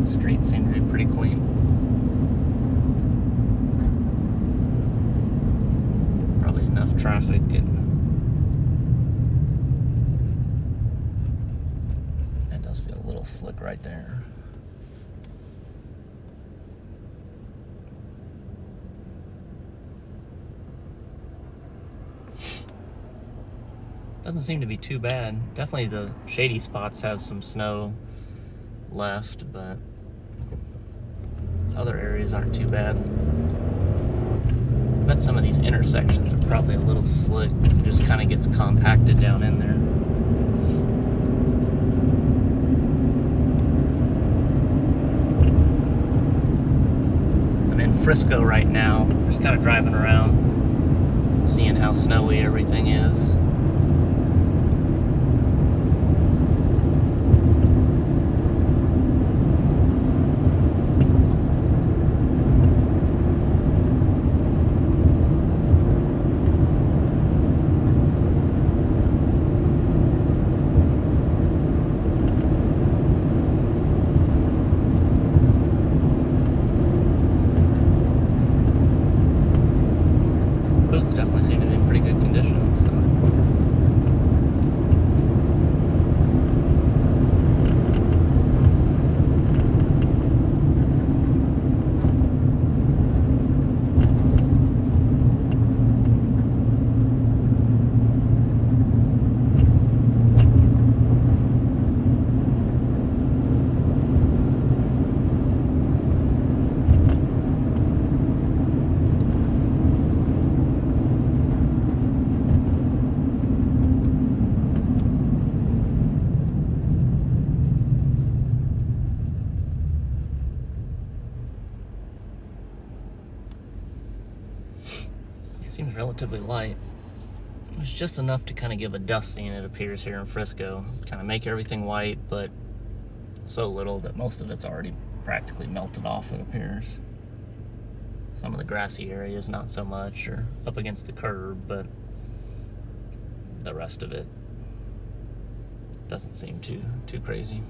Streets seem to be pretty clean. Probably enough traffic, and that does feel a little slick right there. Doesn't seem to be too bad. Definitely the shady spots have some snow left, but other areas aren't too bad. I bet some of these intersections are probably a little slick. It just kind of gets compacted down in there. I'm in Frisco right now, just kind of driving around, seeing how snowy everything is. Roads definitely seem to be in pretty good condition, so. Seems relatively light. It's just enough to kind of give a dusting, it appears, here in Frisco. Kind of make everything white, but so little that most of it's already practically melted off, it appears. Some of the grassy areas, not so much, or up against the curb, but the rest of it doesn't seem too crazy.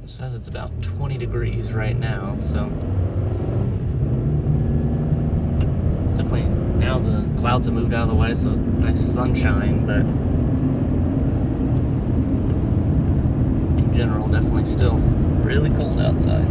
It says it's about 20 degrees right now, so definitely now the clouds have moved out of the way, so nice sunshine, but in general, definitely still really cold outside.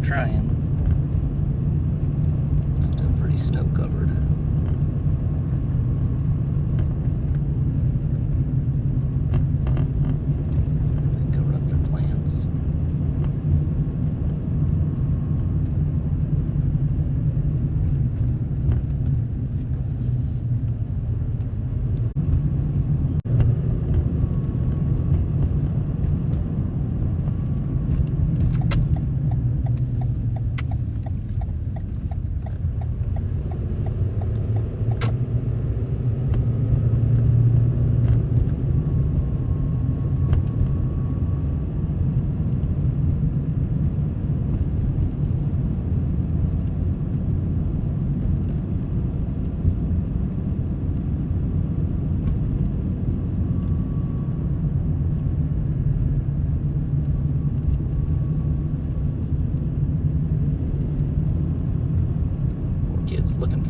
Trying. Still pretty snow covered. They covered up their plants.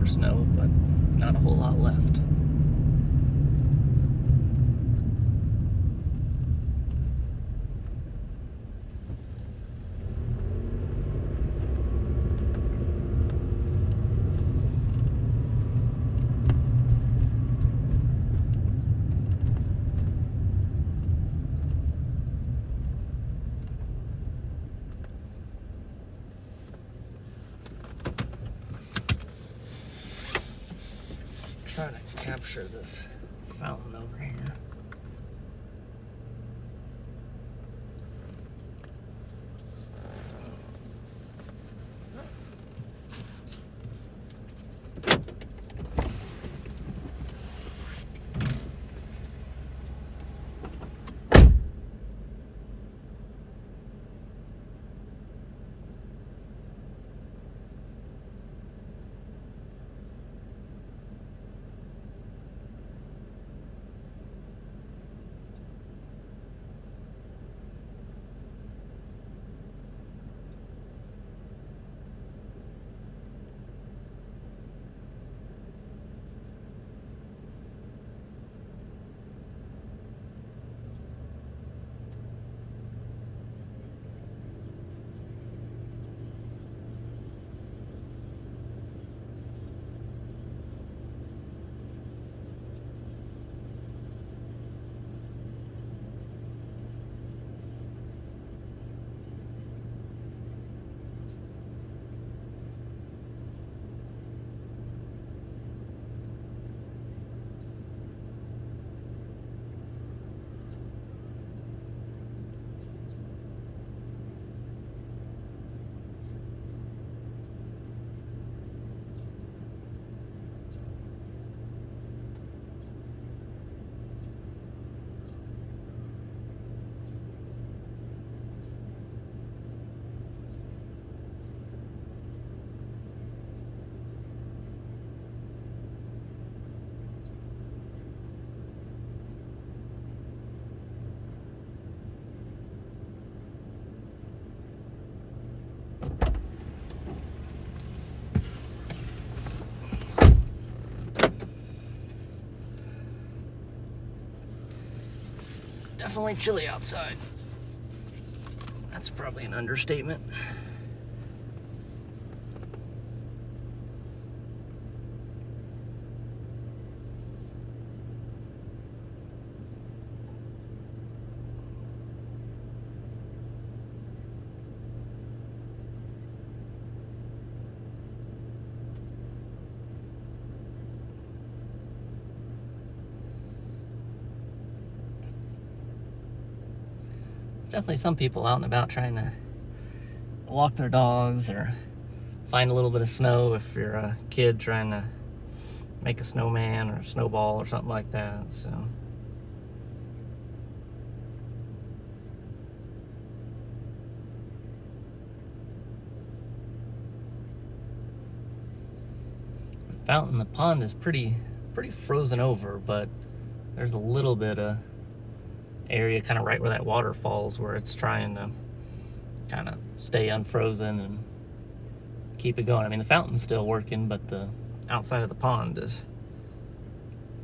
for snow, but not a whole lot left. Try to capture this fountain over here. Definitely chilly outside. That's probably an understatement. Definitely some people out and about trying to walk their dogs or find a little bit of snow if you're a kid trying to make a snowman or a snowball or something like that. So the fountain in the pond is pretty frozen over, but there's a little bit of area kind of right where that water falls where it's trying to kind of stay unfrozen and keep it going. I mean, the fountain's still working, but the outside of the pond is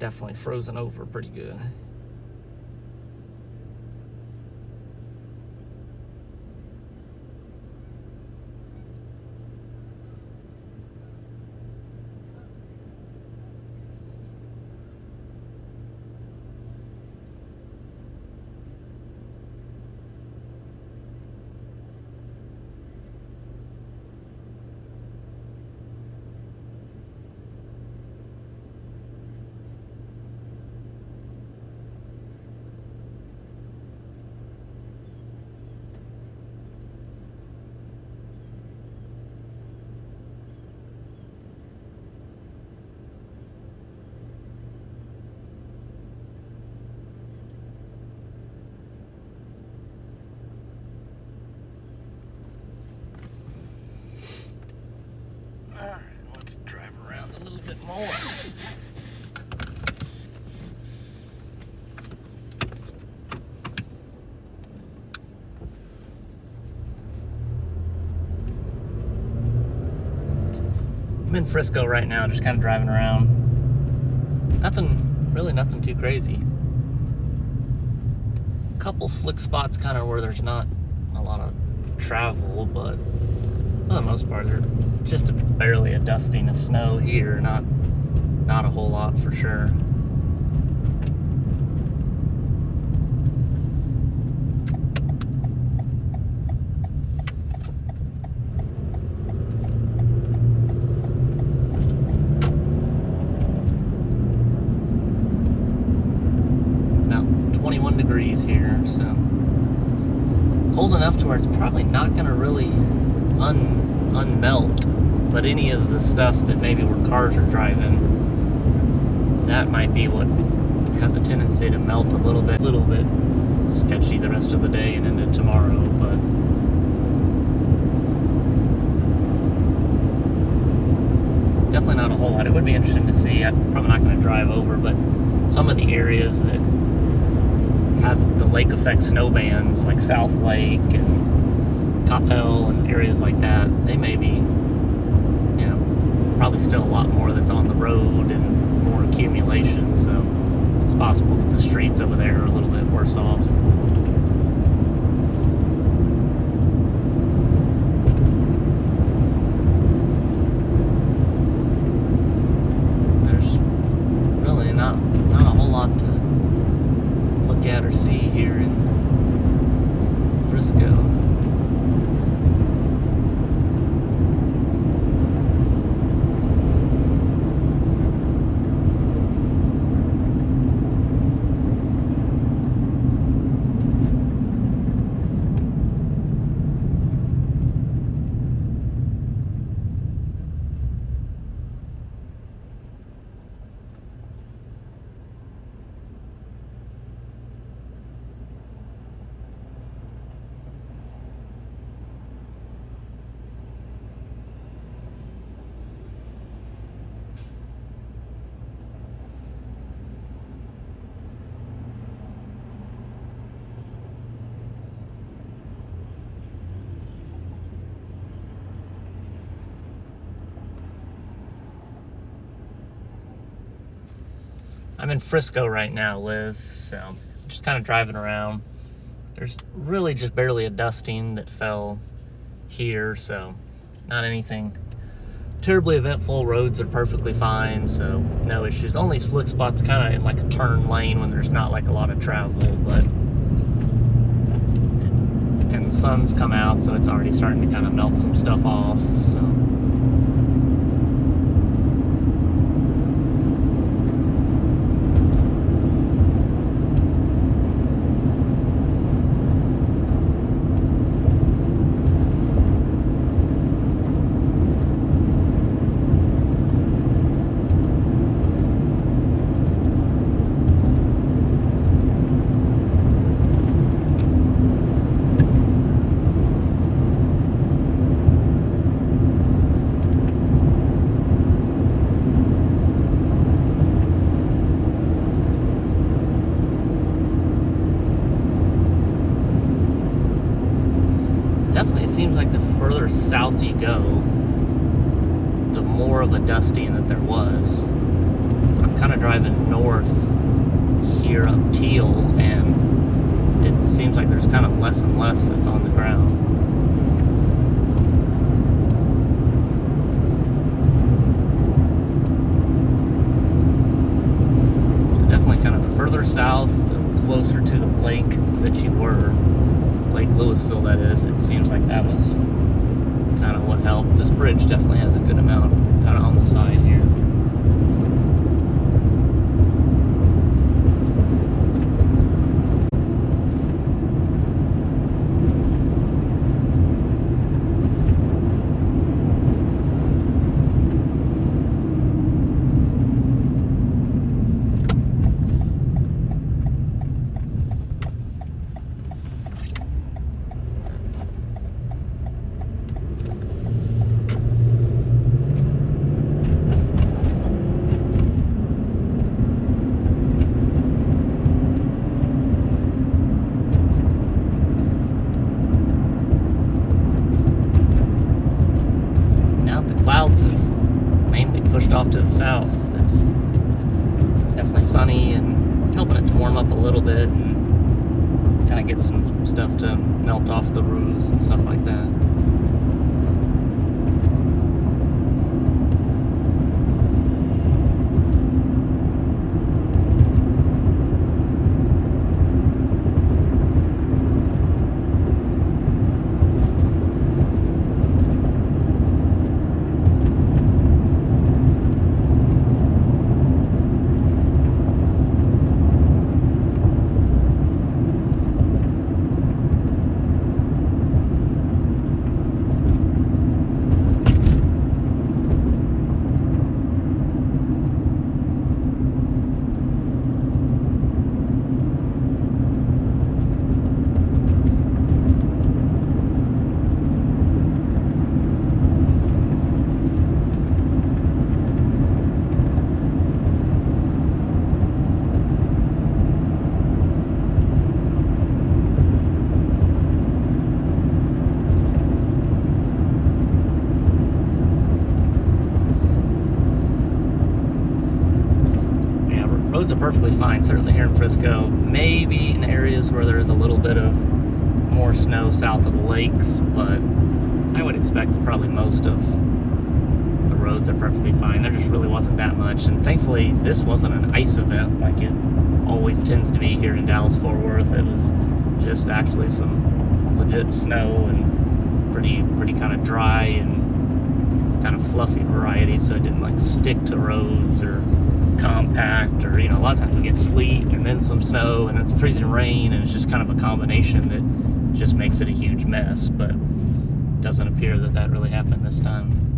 definitely frozen over pretty good. Alright, let's drive around a little bit more. I'm in Frisco right now, just kind of driving around. Really nothing too crazy. A couple slick spots kind of where there's not a lot of travel, but for the most part, there's just barely a dusting of snow here. Not a whole lot for sure. About 21 degrees here, so cold enough to where it's probably not going to really unmelt, but any of the stuff that maybe where cars are driving, that might be what has a tendency to melt a little bit sketchy the rest of the day and into tomorrow. But definitely not a whole lot. It would be interesting to see. I'm probably not going to drive over, but some of the areas that have the lake effect snow bands, like South Lake and Coppell and areas like that, they may be, probably still a lot more that's on the road and more accumulation. So it's possible that the streets over there are a little bit worse off. There's really not a whole lot to look at or see here in Frisco. I'm in Frisco right now, Liz, so just kind of driving around. There's really just barely a dusting that fell here, so not anything terribly eventful. Roads are perfectly fine, so no issues. Only slick spots kind of in like a turn lane when there's not like a lot of travel, but and the sun's come out, so it's already starting to kind of melt some stuff off, so definitely seems like the further south you go, the more of a dusting that there was. I'm kind of driving north here up Teal, and it seems like there's kind of less and less that's on the ground. So definitely kind of the further south, the closer to the lake that you were, Lake Louisville that is, it seems like that was kind of what helped. This bridge definitely has a good amount kind of on the side here. just off to the south. It's definitely sunny and helping it to warm up a little bit and kind of get some stuff to melt off the roofs and stuff like that. Roads are perfectly fine, certainly here in Frisco. Maybe in areas where there's a little bit of more snow south of the lakes, but I would expect that probably most of the roads are perfectly fine. There just really wasn't that much, and thankfully this wasn't an ice event like it always tends to be here in Dallas-Fort Worth. It was just actually some legit snow and pretty kind of dry and kind of fluffy variety, so it didn't like stick to roads or compact, or, you know, a lot of times we get sleet and then some snow and then some freezing rain, and it's just kind of a combination that just makes it a huge mess. But it doesn't appear that that really happened this time.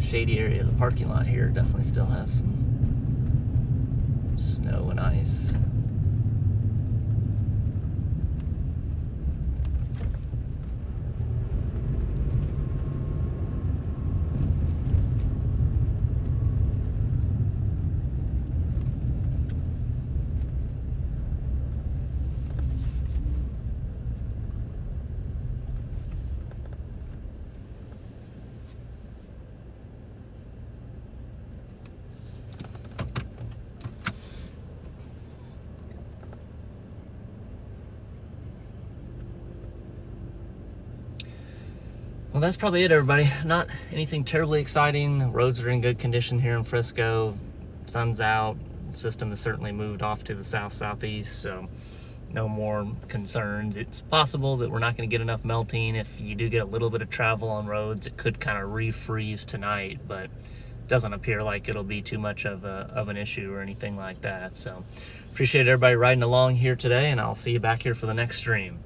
Shady area of the parking lot here definitely still has some snow and ice. Well, that's probably it, everybody. Not anything terribly exciting. Roads are in good condition here in Frisco. Sun's out. The system has certainly moved off to the south-southeast, so no more concerns. It's possible that we're not going to get enough melting. If you do get a little bit of travel on roads, it could kind of refreeze tonight, but it doesn't appear like it'll be too much of an issue or anything like that. So appreciate everybody riding along here today, and I'll see you back here for the next stream.